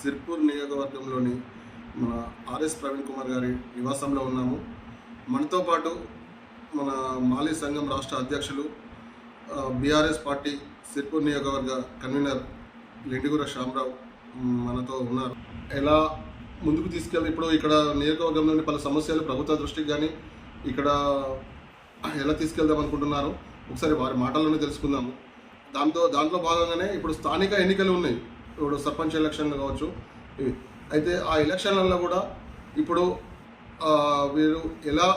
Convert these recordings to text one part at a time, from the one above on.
సిర్పూర్ నియోజకవర్గంలోని మన ఆర్ఎస్ ప్రవీణ్ కుమార్ గారి నివాసంలో ఉన్నాము. మనతో పాటు మన మాలీ సంఘం రాష్ట్ర అధ్యక్షులు బీఆర్ఎస్ పార్టీ సిర్పూర్ నియోజకవర్గ కన్వీనర్ లెండిగుర శ్యామరావు మనతో ఉన్నారు. ఎలా ముందుకు తీసుకెళ్ళి ఇప్పుడు ఇక్కడ నియోజకవర్గంలోని పలు సమస్యలు ప్రభుత్వ దృష్టికి కానీ ఇక్కడ ఎలా తీసుకెళ్దాం అనుకుంటున్నారు ఒకసారి వారి మాటల్లోనే తెలుసుకుందాము. దాంట్లో భాగంగానే ఇప్పుడు స్థానిక ఎన్నికలు ఉన్నాయి. ఇప్పుడు సర్పంచ్ ఎలక్షన్లు కావచ్చు ఇవి. అయితే ఆ ఎలక్షన్లలో కూడా ఇప్పుడు వీరు ఎలా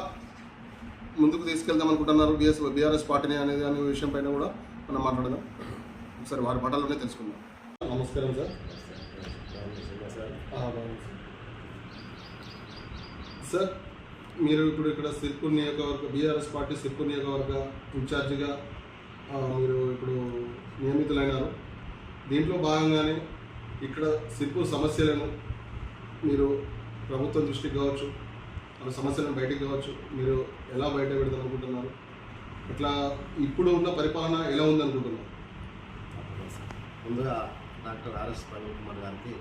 ముందుకు తీసుకెళ్దాం అనుకుంటున్నారు బీఆర్ఎస్ పార్టీని అనేది అనే విషయం పైన కూడా మనం మాట్లాడదాం. ఒకసారి వారి మాటల్లోనే తెలుసుకుందాం. నమస్కారం సార్. సార్, మీరు ఇప్పుడు ఇక్కడ సిర్పూర్ నియోజకవర్గ బీఆర్ఎస్ పార్టీ సిర్పూర్ నియోజకవర్గ ఇన్ఛార్జిగా మీరు ఇప్పుడు నియమితులైనారు. దీంట్లో భాగంగానే ఇక్కడ సిర్పూర్ సమస్యలను మీరు ప్రభుత్వం దృష్టికి కావచ్చు, ఆ సమస్యలను బయటికి కావచ్చు, మీరు ఎలా బయట పెడదాం అనుకుంటున్నారు? ఇట్లా ఇప్పుడు ఉన్న పరిపాలన ఎలా ఉందనుకుంటున్నారు? ముందుగా డాక్టర్ ఆర్ఎస్ ప్రవీణ్ కుమార్ గారికి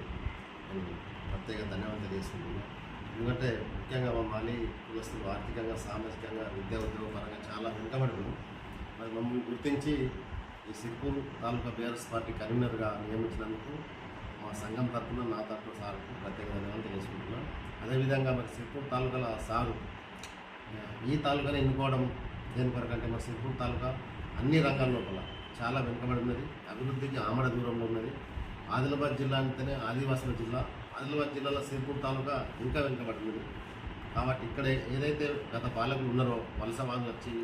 నేను ప్రత్యేక ధన్యవాదాలు తెలియజేస్తున్నాను. ఎందుకంటే ముఖ్యంగా మా మాలీ కులస్తులు ఆర్థికంగా, సామాజికంగా, విద్యా ఉద్యోగ పరంగా చాలా వెనుకబడి ఉన్నాం. మరి మమ్మల్ని గుర్తించి ఈ సిర్పూర్ తాలూకా బీఆర్ఎస్ పార్టీ కన్వీనర్గా నియమించినందుకు మా సంఘం తరఫున, నా తరఫున సార్కు ప్రత్యేక ధన్యవాదాలు తెలియజేసుకుంటున్నాను. అదేవిధంగా మరి సిర్పూర్ తాలూకాల సారు ఈ తాలూకాని ఎన్నుకోవడం దేని కొరకంటే మరి సిర్పూర్ తాలూకా అన్ని రంగాల లోపల చాలా వెనుకబడి ఉన్నది, అభివృద్ధికి ఆమడ దూరంలో ఉన్నది. ఆదిలాబాద్ జిల్లా అంటేనే ఆదివాసుల జిల్లా. ఆదిలాబాద్ జిల్లాలో సిర్పూర్ తాలూకా ఇంకా వెనుకబడి ఉన్నది. కాబట్టి ఇక్కడ ఏదైతే గత పాలకులు ఉన్నారో వలసవాదులు వచ్చి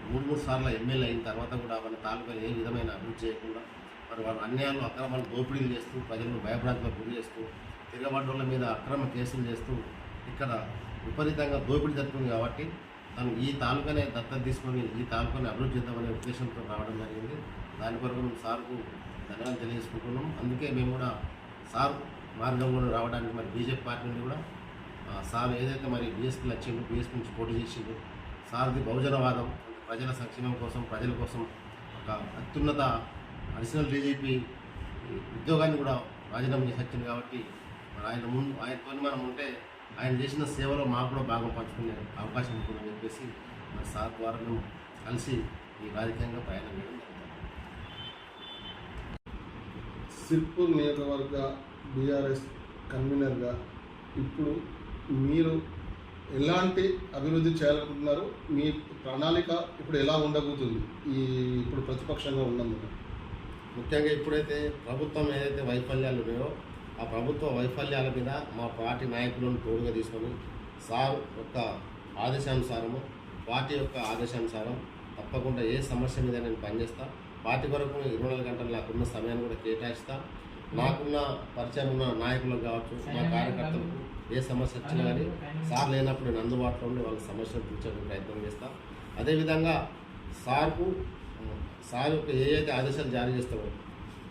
మూడు సార్లు ఎమ్మెల్యే అయిన తర్వాత కూడా వాళ్ళ తాలూకాలు ఏ విధమైన అభివృద్ధి చేయకుండా మరి వాళ్ళ అన్యాయాలు, అక్రమాలు, దోపిడీలు చేస్తూ ప్రజలను భయభ్రాంతులకు గురి చేస్తూ తిరగబడ్డోళ్ళ మీద అక్రమ కేసులు చేస్తూ ఇక్కడ విపరీతంగా దోపిడీ జరుగుతుంది. కాబట్టి తను ఈ తాలూకానే దత్తత తీసుకొని ఈ తాలూకాని అభివృద్ధి చేద్దామనే ఉద్దేశంతో రావడం జరిగింది. దాని కొరకు మేము సార్కు ధన్యవాదాలు తెలియజేసుకుంటున్నాం. అందుకే మేము కూడా సార్ మార్గంలో రావడానికి మరి బీజేపీ పార్టీ నుండి కూడా సార్ ఏదైతే మరి బీఎస్పీలు వచ్చిండు, బీఎస్పీ నుంచి పోటీ చేసిండు, సార్ది బహుజనవాదం, ప్రజల సంక్షేమం కోసం, ప్రజల కోసం ఒక అత్యున్నత అడిషనల్ డీజీపీ ఉద్యోగాన్ని కూడా రాజీనామా చేసి వచ్చింది. కాబట్టి మరి ఆయనతో మనం ఉంటే ఆయన చేసిన సేవలో మాకు కూడా భాగం పంచుకునే అవకాశం ఉంటుందని చెప్పేసి మరి సార్ ద్వారా మేము కలిసి ఈ రాజకీయంగా ప్రయాణం చేయడం జరుగుతుంది. సిర్పూర్ నియోజకవర్గ బీఆర్ఎస్ కన్వీనర్గా ఇప్పుడు మీరు ఎలాంటి అభివృద్ధి చేయాలనుకుంటున్నారు? మీ ప్రణాళిక ఇప్పుడు ఎలా ఉండబోతుంది ఇప్పుడు ప్రతిపక్షంగా ఉన్నందుకు? ముఖ్యంగా ఇప్పుడైతే ప్రభుత్వం ఏదైతే వైఫల్యాలు ఉన్నాయో ఆ ప్రభుత్వ వైఫల్యాల మీద మా పార్టీ నాయకులను తోడుగా తీసుకొని సార్ యొక్క ఆదేశానుసారము, పార్టీ యొక్క ఆదేశానుసారం తప్పకుండా ఏ సమస్య మీద నేను పనిచేస్తా. పార్టీ కొరకు 24 గంటలు నాకున్న సమయాన్ని కూడా కేటాయిస్తా. నాకున్న పరిచయం ఉన్న నాయకులకు కావచ్చు, మా కార్యకర్తలకు ఏ సమస్య వచ్చినా కానీ సార్ లేనప్పుడు నేను అందుబాటులో ఉండి వాళ్ళ సమస్యలు తీర్చడానికి ప్రయత్నం చేస్తాం. అదేవిధంగా సార్ యొక్క ఏదైతే ఆదేశాలు జారీ చేస్తామో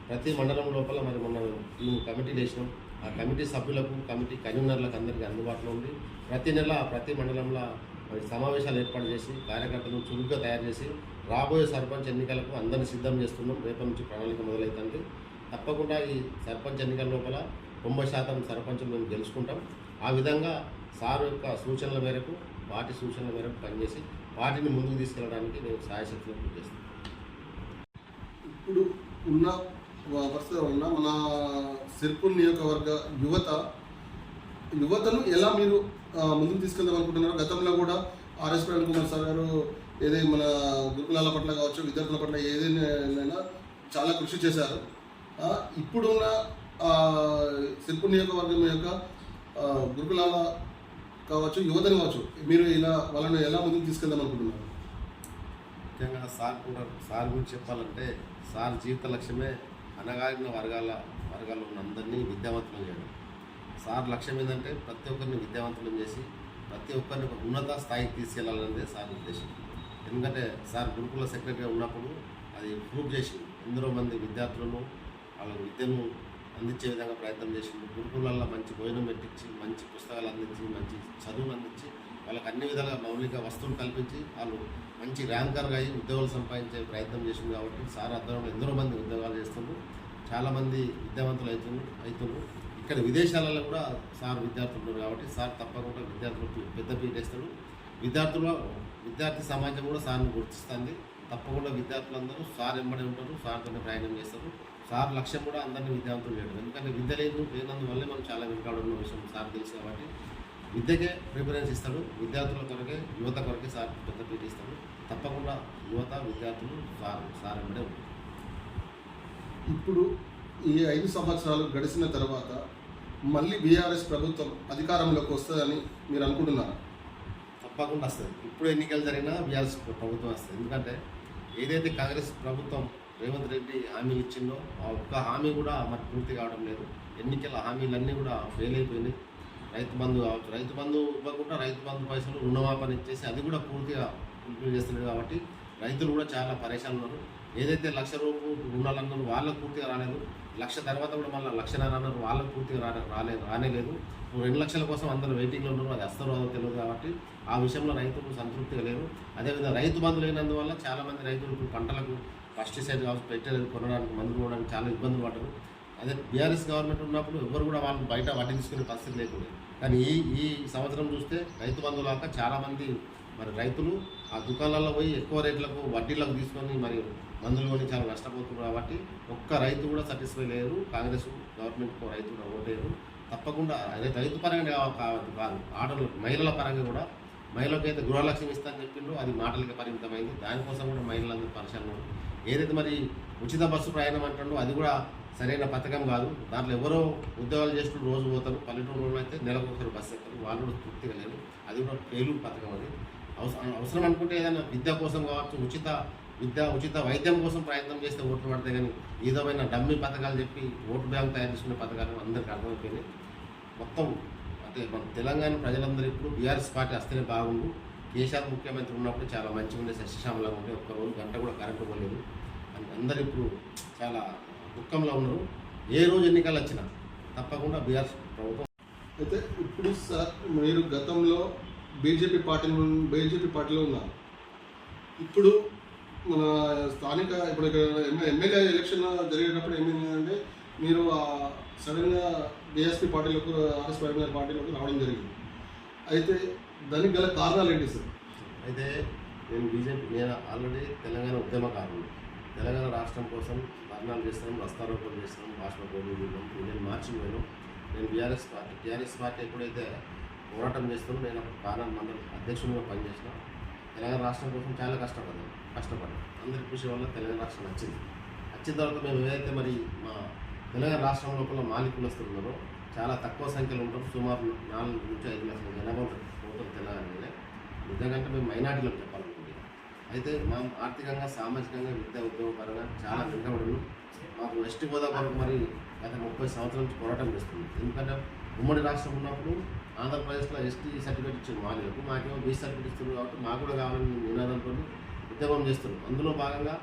ప్రతి మండలం లోపల మరి మనం మేము కమిటీలు వేసినాం. ఆ కమిటీ సభ్యులకు, కమిటీ కన్వీనర్లకు అందరికీ అందుబాటులో ఉండి ప్రతి నెల ప్రతి మండలంలో మరి సమావేశాలు ఏర్పాటు చేసి కార్యకర్తలను చురుగ్గా తయారు చేసి రాబోయే సర్పంచ్ ఎన్నికలకు అందరినీ సిద్ధం చేస్తున్నాం. రేపటి నుంచి ప్రణాళిక మొదలవుతుంది. తప్పకుండా ఈ సర్పంచ్ ఎన్నికల లోపల 90% సర్పంచులు మేము గెలుచుకుంటాం. ఆ విధంగా సార్ యొక్క సూచనల మేరకు, పార్టీ సూచనల మేరకు పనిచేసి పార్టీని ముందుకు తీసుకెళ్ళడానికి నేను సాయశక్తిలో కృషి చేస్తాను. ఇప్పుడు ఉన్న పరిస్థితిలో ఉన్న మన సిర్పూర్ నియోజకవర్గ యువతను ఎలా మీరు ముందుకు తీసుకెళ్దాం అనుకుంటున్నారు? గతంలో కూడా ఆర్ఎస్ ప్రవీణ్ కుమార్ సార్ గారు ఏదైనా మన గురుకులాల పట్ల కావచ్చు, విద్యార్థుల పట్ల ఏదైనా చాలా కృషి చేశారు. ఇప్పుడున్న సిర్పూర్ నియోజకవర్గం యొక్క గురుకులాల కావచ్చు, యువతని కావచ్చు, మీరు వాళ్ళని ఎలా ముందుకు తీసుకెళ్దాం అనుకుంటున్నారు? ముఖ్యంగా సార్ గురించి చెప్పాలంటే సార్ జీవిత లక్ష్యమే అనగారిన వర్గాల్లో ఉన్న అందరినీ విద్యావంతులు చేయడం. సార్ లక్ష్యం ఏంటంటే ప్రతి ఒక్కరిని విద్యావంతులను చేసి ప్రతి ఒక్కరిని ఒక ఉన్నత స్థాయికి తీసుకెళ్లాలనేదే సార్ ఉద్దేశం. ఎందుకంటే సార్ గురుకుల సెక్రటరీగా ఉన్నప్పుడు అది ప్రూవ్ చేసి ఎందరో మంది విద్యార్థులను వాళ్ళ విద్యను అందించే విధంగా ప్రయత్నం చేసిండు. గురుకులాల్లో మంచి భోజనం పెట్టించి, మంచి పుస్తకాలు అందించి, మంచి చదువులు అందించి, వాళ్ళకి అన్ని విధాలుగా మౌలిక వస్తువులు కల్పించి వాళ్ళు మంచి ర్యాంకర్గా అయ్యి ఉద్యోగాలు సంపాదించే ప్రయత్నం చేసింది. కాబట్టి సార్ ఆధ్వర్యంలో ఎందరో మంది ఉద్యోగాలు చేస్తున్నారు, చాలామంది విద్యావంతులు అవుతున్నారు. ఇక్కడ విదేశాలలో కూడా సార్ విద్యార్థులు ఉన్నారు కాబట్టి సార్ తప్పకుండా విద్యార్థులకు పెద్ద పీట వేస్తాడు. విద్యార్థి సమాజం కూడా సార్ని గుర్తిస్తుంది. తప్పకుండా విద్యార్థులందరూ సార్ వెంబడి ఉంటారు, సార్తోనే ప్రయాణం చేస్తారు. సార్ లక్ష్యం కూడా అందరినీ విద్యార్థులు చేయడం. ఎందుకంటే విద్య లేనందువల్లే మనం చాలా వెనుకాడున్న విషయం సార్ తెలుసు కాబట్టి విద్యకే ప్రిఫరెన్స్ ఇస్తాడు. విద్యార్థుల కొరకే, యువత కొరకే సార్ పెద్ద పీట ఇస్తాడు. తప్పకుండా యువత, విద్యార్థులు సార్ వెంబడే ఉంటారు. ఇప్పుడు ఈ 5 సంవత్సరాలు గడిచిన తర్వాత మళ్ళీ బీఆర్ఎస్ ప్రభుత్వం అధికారంలోకి వస్తుందని మీరు అనుకుంటున్నారా? తప్పకుండా వస్తుంది. ఇప్పుడు ఎన్నికలు జరిగినా బీఆర్ఎస్ ప్రభుత్వం వస్తుంది. ఎందుకంటే ఏదైతే కాంగ్రెస్ ప్రభుత్వం రేవంత్ రెడ్డి హామీలు ఇచ్చిందో ఆ ఒక్క హామీ కూడా మరి పూర్తి కావడం లేదు. ఎన్నికల హామీలన్నీ కూడా ఫెయిల్ అయిపోయినాయి. రైతు బంధు కావచ్చు, రైతు బంధు ఇవ్వకుండా రైతు బంధు పైసలు రుణమాపన ఇచ్చేసి అది కూడా పూర్తిగా ఇంప్లిమెంట్ చేస్తున్నారు కాబట్టి రైతులు కూడా చాలా పరేషాన్ ఉన్నారు. ఏదైతే 1,00,000 రూపాయలు రుణాలు అన్నారు వాళ్ళకు పూర్తిగా రాలేదు. 1,00,000 తర్వాత కూడా మళ్ళీ 1,50,000 అన్నారు వాళ్ళకు పూర్తిగా రానేలేదు. 2 లక్షల కోసం అందరూ వెయిటింగ్లో ఉన్నారు. అది వస్తారో అదో తెలియదు కాబట్టి ఆ విషయంలో రైతులు సంతృప్తిగా లేరు. అదేవిధంగా రైతు బంధు లేనందువల్ల చాలామంది రైతులు ఇప్పుడు పంటలకు పెస్టిసైడ్ కావచ్చు పెట్టేది కొనడానికి, మందులు కొనడానికి చాలా ఇబ్బందులు పడ్డారు. అదే బీఆర్ఎస్ గవర్నమెంట్ ఉన్నప్పుడు ఎవరు కూడా వాళ్ళు బయట పట్టించుకునే పరిస్థితి లేకుండా. కానీ ఈ సంవత్సరం చూస్తే రైతు బంధు లాగా చాలామంది మరి రైతులు ఆ దుకాణాల్లో పోయి ఎక్కువ రేట్లకు వడ్డీలకు తీసుకొని మరి మందులు కొని చాలా నష్టపోతున్నారు కాబట్టి ఒక్క రైతు కూడా సాటిస్ఫై లేరు. కాంగ్రెస్ గవర్నమెంట్కు రైతు కూడా ఓటేరు. తప్పకుండా అదే రైతు పరంగా కాదు, ఆడలు మహిళల పరంగా కూడా మహిళలకు అయితే గృహలక్ష్మి ఇస్తానని చెప్పిండ్రు, అది మాటలకి పరిమితమైంది. దానికోసం కూడా మహిళలందరూ పరిశీలన. ఏదైతే మరి ఉచిత బస్సు ప్రయాణం అంటుండో అది కూడా సరైన పథకం కాదు. దాంట్లో ఎవరో ఉద్యోగాలు చేస్తూ రోజు పోతారు. పల్లెటూరులో అయితే నెలకు ఒకరు బస్సు ఎక్కరు, వాళ్ళు కూడా తృప్తిగా లేరు. అది కూడా ఫెయిల్యూర్ పథకం. అది అవసరం అనుకుంటే ఏదైనా విద్య కోసం కావచ్చు, ఉచిత వైద్యం కోసం ప్రయత్నం చేస్తే ఓట్లు పడితే కానీ ఈ విధమైన డమ్మీ పథకాలు చెప్పి ఓటు బ్యాంక్ తయారు చేసుకునే పథకాలు అందరికీ అర్థమైపోయినాయి. మొత్తం అంటే మన తెలంగాణ ప్రజలందరూ ఇప్పుడు బీఆర్ఎస్ పార్టీ వస్తేనే బాగుండు. కేసీఆర్ ముఖ్యమంత్రి ఉన్నప్పుడు చాలా మంచిగా ఉండే, సస్యశ్యామలంగా ఉండే. ఒక్కరోజు గంట కూడా కరెంటు పోలేదు. అందరూ ఇప్పుడు చాలా దుఃఖంలో ఉన్నారు. ఏ రోజు ఎన్నికలు వచ్చినా తప్పకుండా బీఆర్ఎస్ ప్రభుత్వం. అయితే ఇప్పుడు సార్ మీరు గతంలో బీజేపీ పార్టీలో ఉన్నారు. ఇప్పుడు మన స్థానిక ఇప్పుడు ఇక్కడ ఎమ్మెల్యే ఎలక్షన్ జరిగేటప్పుడు ఏమైందంటే మీరు సడన్గా బీఎస్పీ పార్టీలోకి, ఆర్ఎస్ ప్రవీణ్ గారి పార్టీలోకి రావడం జరిగింది. అయితే దానికి గల కారణాలు ఏంటి సార్? అయితే నేను ఆల్రెడీ తెలంగాణ ఉద్యమకారులు. తెలంగాణ రాష్ట్రం కోసం ధర్నాలు చేస్తాను, రస్తారోపణలు చేస్తాను, భాషణ పోటీలు. నేను మార్చి నేను టీఆర్ఎస్ పార్టీ ఎప్పుడైతే పోరాటం చేస్తానో నేను పార్లమెంట్ మండలి అధ్యక్షునిగా పనిచేసిన. తెలంగాణ రాష్ట్రం కోసం చాలా కష్టపడ్డాను. అందరి కృషి వల్ల తెలంగాణ రాష్ట్రం వచ్చిన తర్వాత మేము ఏదైతే మరి మా తెలంగాణ రాష్ట్రం లోపల మాలికులస్తులు ఉన్నారో చాలా తక్కువ సంఖ్యలో ఉంటారు. సుమారు 4 నుంచి 5 లక్షల జనాభా ఉంటుంది టోటల్ తెలంగాణలో. నిజంగా మేము మైనార్టీలకు చెప్పాలనుకుంటున్నాం. అయితే మేము ఆర్థికంగా, సామాజికంగా, విద్యా ఉద్యోగపరంగా చాలా వెనుకబడి మాకు ఎస్టీ హోదా కొరకు మరి గత 30 సంవత్సరాల నుంచి పోరాటం చేస్తుంది. ఎందుకంటే ఉమ్మడి రాష్ట్రం ఉన్నప్పుడు ఆంధ్రప్రదేశ్లో ఎస్టీ సర్టిఫికేట్ ఇచ్చిన మాలకు, మాకేమో బీసీ సర్టిఫికేట్ ఇస్తున్నారు కాబట్టి మాకు కూడా కావాలని నినాదంతో ఉద్యమం చేస్తున్నాం. అందులో భాగంగా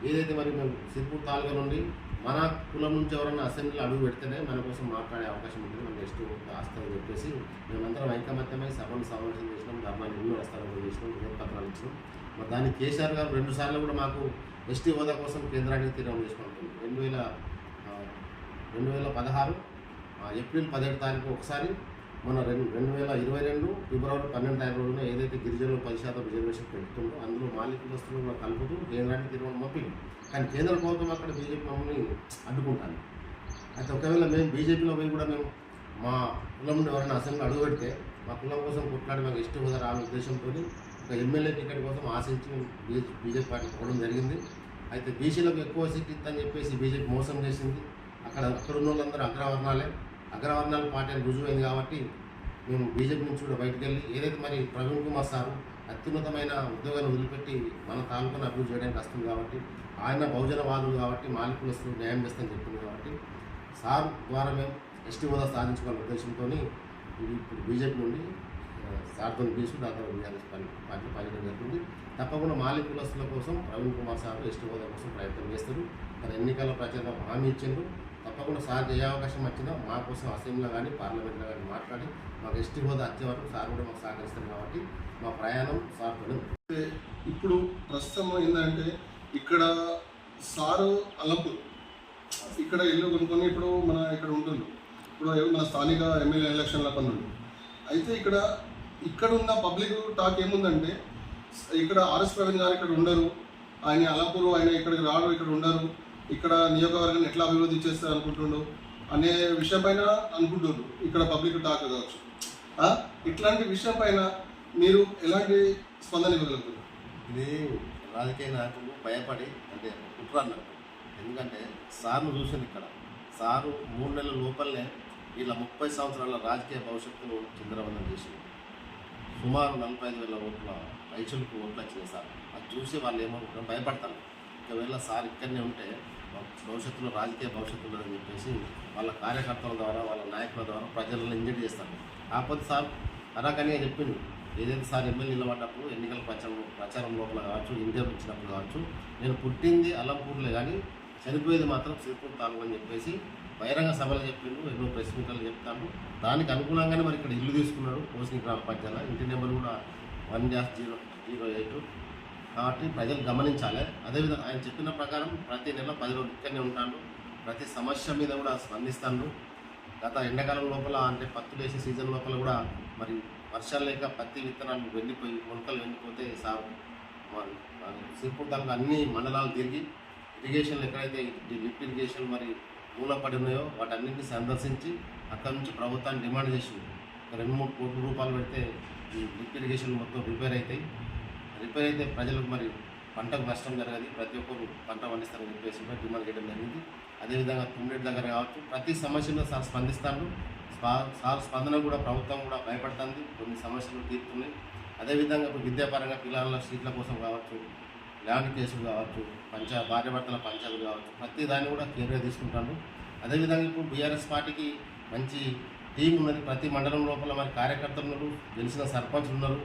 ఏదైతే మరి మేము సిర్పూర్ తాలూకా నుండి మన కులం నుంచి ఎవరైనా అసెంబ్లీలో అడుగు పెడితేనే మన కోసం మాట్లాడే అవకాశం ఉంటుంది, మన ఎస్టీ ఆస్తుందని చెప్పేసి మేమందరం ఐకమత్యమై సభను సమావేశం చేసినాం. ధర్మాన్ని ఎన్నో రస్తాలు చేసినాం, వినతిపత్రాలు ఇచ్చినాం. మరి దానికి కేసీఆర్ గారు 2 సార్లు కూడా మాకు ఎస్టీ హోదా కోసం కేంద్రానికి తీర్మానం చేసుకుంటుంది. 2016 ఏప్రిల్ 17 తారీఖు ఒకసారి, మన 2022 ఫిబ్రవరి 12 తారీఖు రోజున ఏదైతే గిరిజనులు 10% రిజర్వేషన్ పెడుతుందో అందులో మాలికులస్తులు కూడా కలుపుతూ కేంద్రానికి తీర్మానం పంపింది. కానీ కేంద్ర ప్రభుత్వం అక్కడ బీజేపీ మమ్మల్ని అడ్డుకుంటాను. అయితే ఒకవేళ మేము బీజేపీలో పోయి కూడా మేము మా కులం నుండి ఎవరైనా అసెంబ్లీలో అడుగు పెడితే మా కులం కోసం కొట్లాడి మాకు ఎస్టీ హోదా రాని ఉద్దేశంతో ఒక ఎమ్మెల్యే టికెట్ కోసం ఆశించి బీజేపీ పార్టీ పోవడం జరిగింది. అయితే బీసీలకు ఎక్కువ సీట్ ఇద్దని చెప్పేసి బీజేపీ మోసం చేసింది. అక్కడ ఉన్న వాళ్ళందరూ అగ్రవర్ణాల పార్టీ అని రుజువైంది కాబట్టి మేము బీజేపీ నుంచి కూడా బయటకు వెళ్ళి ఏదైతే మరి ప్రవీణ్ కుమార్ సారు అత్యున్నతమైన ఉద్యోగాన్ని వదిలిపెట్టి మన తాలూకాను అభివృద్ధి చేయడానికి వస్తుంది కాబట్టి, ఆయన బహుజనవాదులు కాబట్టి మాలికులస్తులు న్యాయం చేస్తామని చెప్తుంది కాబట్టి సార్ ద్వారా మేము ఎస్టీ హోదా సాధించుకోవాలనే ఉద్దేశంతో ఇప్పుడు బీజేపీ నుండి సార్తో తీసుకు దాంతో బీఆర్ఎస్ పార్టీ పనిచేయడం జరుగుతుంది. తప్పకుండా మాలికులస్తుల కోసం ప్రవీణ్ కుమార్ సార్ ఎస్టీ హోదా కోసం ప్రయత్నం చేస్తారు. తన ఎన్నికల ప్రచారం హామీ ఇచ్చిండ్రు. తప్పకుండా సార్ ఏ అవకాశం వచ్చినా మా కోసం అసెంబ్లీలో కానీ పార్లమెంట్లో కానీ మాట్లాడి మాకు ఎస్టీ హోదా వచ్చే వరకు సార్ కూడా మాకు సహకరిస్తారు కాబట్టి మా ప్రయాణం సార్తో. ఇప్పుడు ప్రస్తుతం ఏంటంటే ఇక్కడ సారు అలంపూర్ ఇక్కడ ఇల్లు కొనుక్కొని ఇప్పుడు మన ఇక్కడ ఉంటుంది. ఇప్పుడు మన స్థానిక ఎమ్మెల్యే ఎలక్షన్ల పనులు అయితే ఇక్కడ ఉన్న పబ్లిక్ టాక్ ఏముందంటే ఇక్కడ ఆర్ఎస్ ప్రవీణ్ గారు ఇక్కడ ఉండరు, ఆయన అలంపూర్ ఆయన ఇక్కడికి రాడు, ఇక్కడ ఉండరు, ఇక్కడ నియోజకవర్గాన్ని ఎట్లా అభివృద్ధి చేస్తారు అనుకుంటుండు అనే విషయం పైన అనుకుంటున్నారు ఇక్కడ పబ్లిక్ టాక్ కావచ్చు. ఇట్లాంటి విషయం పైన మీరు ఎలాంటి స్పందన ఇవ్వగలుగుతారు? ఇది రాజకీయ నాయకులు భయపడి అంటే కుట్ర అన్నట్టు. ఎందుకంటే సార్ను చూసింది ఇక్కడ సారు 3 నెలల లోపలనే ఇలా 30 సంవత్సరాల రాజకీయ భవిష్యత్తును చిందరవందనం చేసింది. సుమారు 45,000 ఓట్ల రైతులకు ఓట్లు వచ్చినాయి సార్. అది చూసి వాళ్ళు ఏమనుకుంటారు, భయపడతారు. ఒకవేళ సార్ ఇక్కడనే ఉంటే భవిష్యత్తులో రాజకీయ భవిష్యత్తు ఉందని చెప్పేసి వాళ్ళ కార్యకర్తల ద్వారా వాళ్ళ నాయకుల ద్వారా ప్రజలను ఇంజెక్ట్ చేస్తారు. కాకపోతే సార్ అరాకనే చెప్పింది, ఏదైతే సార్ ఎమ్మెల్యే నిలబడ్డప్పుడు ఎన్నికల ప్రచారం లోపల కావచ్చు, ఇంటర్వ్యూ ఇచ్చినప్పుడు కావచ్చు, నేను పుట్టింది అల్లంపూర్లే కానీ చనిపోయేది మాత్రం సిరిపూర్ తాలూకు అని చెప్పేసి బహిరంగ సభలు చెప్పిండు, ఎన్నో ప్రెస్ మీట్లు చెప్తాను. దానికి అనుగుణంగానే మరి ఇక్కడ ఇల్లు తీసుకున్నాడు పోస్ని గ్రామ పంచాయతీ. ఇంటి నెంబర్ కూడా 1-008. కాబట్టి ప్రజలు గమనించాలి. అదేవిధంగా ఆయన చెప్పిన ప్రకారం ప్రతి నెల 10 రోజులు ఇక్కడనే ఉంటాను, ప్రతి సమస్య మీద కూడా స్పందిస్తాను. గత ఎండాకాలం లోపల అంటే పత్తులు వేసే సీజన్ లోపల కూడా మరి వర్షాలు లేక పత్తి విత్తనాలు వెళ్ళిపోయి మొలకలు వెళ్ళిపోతే సార్ సిరిపూర్ తాలూకు అన్ని మండలాలు తిరిగి ఇరిగేషన్లు ఎక్కడైతే లిఫ్ట్ ఇరిగేషన్ మరి మూలపడి ఉన్నాయో వాటన్నింటినీ సందర్శించి అక్కడి నుంచి ప్రభుత్వాన్ని డిమాండ్ చేసింది. 2-3 కోట్ల రూపాయలు పెడితే ఈ లిఫ్ట్ ఇరిగేషన్ మొత్తం రిపేర్ అయితే ప్రజలకు మరి పంటకు నష్టం జరగదు, ప్రతి ఒక్కరు పంట పండిస్తారని చెప్పేసి డిమాండ్ చేయడం జరిగింది. అదేవిధంగా తుమ్మిడి దగ్గర కావచ్చు ప్రతి సమస్యలో సార్ స్పందిస్తాను. సార్ స్పందన కూడా ప్రభుత్వం కూడా భయపడుతుంది, కొన్ని సమస్యలు తీరుతున్నాయి. అదేవిధంగా ఇప్పుడు విద్యాపరంగా పిల్లల సీట్ల కోసం కావచ్చు, ల్యాండ్ కేసులు కావచ్చు, భార్యాభర్తల పంచాయతీలు కావచ్చు, ప్రతి దాన్ని కూడా కేర్గా తీసుకుంటాను. అదేవిధంగా ఇప్పుడు బీఆర్ఎస్ పార్టీకి మంచి టీం ఉన్నది. ప్రతి మండలం లోపల మరి కార్యకర్తలు ఉన్నారు, గెలిచిన సర్పంచ్లు ఉన్నారు,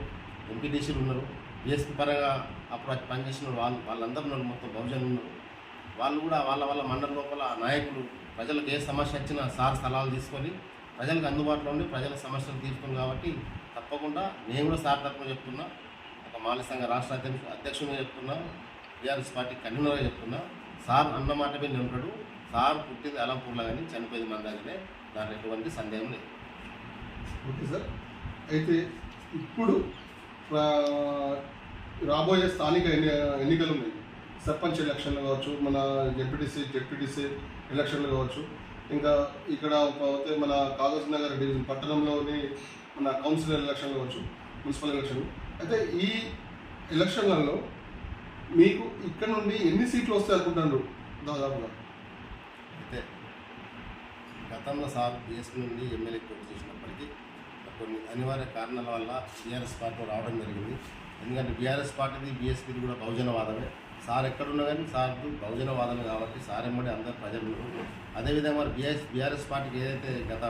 ఎంపీటీసీలు ఉన్నారు, బీఎస్పీ పరంగా అప్పుడు పనిచేసిన వాళ్ళందరూ ఉన్నారు, మొత్తం బహుజనులు ఉన్నారు. వాళ్ళు కూడా వాళ్ళ మండలం లోపల నాయకులు ప్రజలకు ఏ సమస్య వచ్చినా సార్ స్థలాలు తీసుకొని ప్రజలకు అందుబాటులో ఉండి ప్రజల సమస్యలు తీర్చుకుని కాబట్టి తప్పకుండా నేను కూడా సార్ తరఫున చెప్తున్నా, ఒక మాలి సంఘ రాష్ట్ర అధ్యక్షునిగా చెప్తున్నా, బీఆర్ఎస్ పార్టీ కన్వీనర్గా చెప్తున్నా, సార్ అన్న మాట మీద ఉంటాడు. సార్ పుట్టింది అలంపూర్లో కానీ చనిపోయింది మన దగ్గరే, దాంట్లో ఎటువంటి సందేహం లేదు. Okay sir. అయితే ఇప్పుడు రాబోయే స్థానిక ఎన్నికలు ఉన్నాయి, సర్పంచ్ ఎలక్షన్లు కావచ్చు, మన జెడ్పీటీసీ ఎలక్షన్లు కావచ్చు, ఇంకా ఇక్కడ పోతే మన కాగజ్ నగర్ డివిజన్ పట్టణంలోని మన కౌన్సిలర్ ఎలక్షన్లు కావచ్చు, మున్సిపల్ ఎలక్షన్లు. అయితే ఈ ఎలక్షన్లలో మీకు ఇక్కడ నుండి ఎన్ని సీట్లు వస్తాయి అనుకుంటున్నారు దాదాపుగా? అయితే గతంలో సార్ బీఎస్పీ నుండి ఎమ్మెల్యే పోటీ చేసినప్పటికీ కొన్ని అనివార్య కారణాల వల్ల బీఆర్ఎస్ పార్టీ రావడం జరిగింది. ఎందుకంటే బీఆర్ఎస్ పార్టీది బీఎస్పీది కూడా బహుజనవాదమే. సార్ ఎక్కడున్నా కానీ సార్ బహుజనవాదమే కాబట్టి సార్ ఎమ్మడి అందరు ప్రజలు ఉన్నారు. అదేవిధంగా మరి బీఆర్ఎస్ పార్టీకి ఏదైతే గత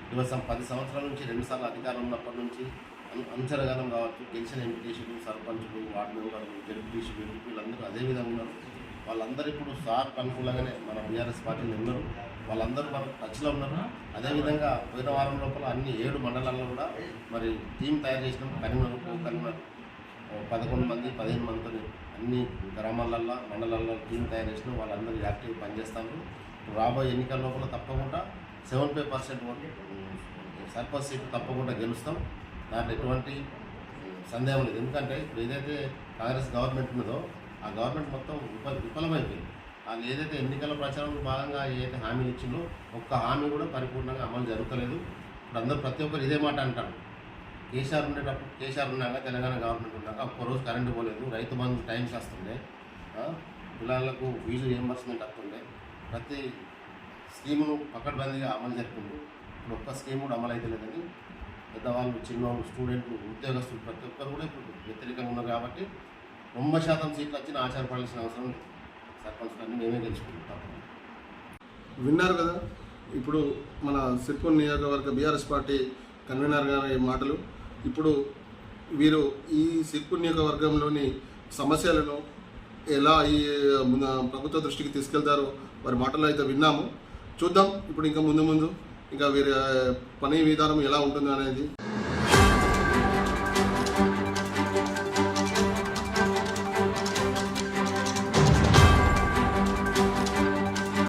10 సంవత్సరాల నుంచి 2 సార్లు అధికారం ఉన్నప్పటి నుంచి అంచనగానం కావచ్చు, గెలిచిన ఎంపీటీసీలు, సర్పంచులు, వార్డు మెంబర్లు, జెడ్పీటీసీలు, ఎంపీలందరూ అదేవిధంగా ఉన్నారు. వాళ్ళందరూ ఇప్పుడు సార్ అనుకూలంగానే మన బీఆర్ఎస్ పార్టీలో ఉన్నారు. వాళ్ళందరూ మన టచ్లో ఉన్నారు. అదేవిధంగా పోయిన వారం లోపల అన్ని 7 మండలాల్లో కూడా మరి టీం తయారు చేసినాం. కన్వీనర్ 11 మంది 15 మందితో అన్ని గ్రామాలల్లో మండలాల్లో టీం తయారు చేసినాం. వాళ్ళందరూ యాక్టివ్గా పనిచేస్తారు. రాబోయే ఎన్నికల లోపల తప్పకుండా 75% వరకు సర్పంచ్ సీట్లు తప్పకుండా గెలుస్తాం. దాంట్లో ఎటువంటి సందేహం లేదు. ఎందుకంటే ఇప్పుడు ఏదైతే కాంగ్రెస్ గవర్నమెంట్ ఉన్నదో ఆ గవర్నమెంట్ మొత్తం విఫలమైపోయింది. వాళ్ళు ఏదైతే ఎన్నికల ప్రచారంలో భాగంగా ఏదైతే హామీలు ఇచ్చిందో ఒక్క హామీ కూడా పరిపూర్ణంగా అమలు జరుగుతలేదు. ఇప్పుడు అందరూ ప్రతి ఒక్కరు ఇదే మాట అంటారు. కేసీఆర్ ఉండేటప్పుడు కేసీఆర్ ఉన్నాక తెలంగాణ గవర్నమెంట్ ఉన్నాక ఒక్కరోజు కరెంటు పోలేదు, రైతు బంధు టైంకి వస్తుండే, పిల్లలకు ఫీజు రియంబర్స్మెంట్ వస్తుండే, ప్రతి స్కీమును పకడ్బందీగా అమలు జరుపుకుంటూ ఇప్పుడు ఒక్క స్కీమ్ కూడా అమలు అయితే లేదని పెద్దవాళ్ళు, చిన్నవాళ్ళు, స్టూడెంట్లు, ఉద్యోగస్తులు ప్రతి ఒక్కరు కూడా ఇప్పుడు వ్యతిరేకంగా ఉన్నారు. కాబట్టి 90% సీట్లు వచ్చి ఆచారపడాల్సిన అవసరం లేదు. సర్పంచ్ అన్నీ మేమే గెలుచుకుంటాం. విన్నారు కదా ఇప్పుడు మన సిర్పూర్ నియోజకవర్గ బీఆర్ఎస్ పార్టీ కన్వీనర్ గారి మాటలు. ఇప్పుడు వీరు ఈ సిర్పూర్ నియోజకవర్గంలోని సమస్యలను ఎలా ఈ ప్రభుత్వ దృష్టికి తీసుకెళ్తారో వారి మాటల్లో అయితే విన్నాము. చూద్దాం ఇప్పుడు ఇంకా ముందు ఇంకా వీరి పని విధానం ఎలా ఉంటుంది అనేది.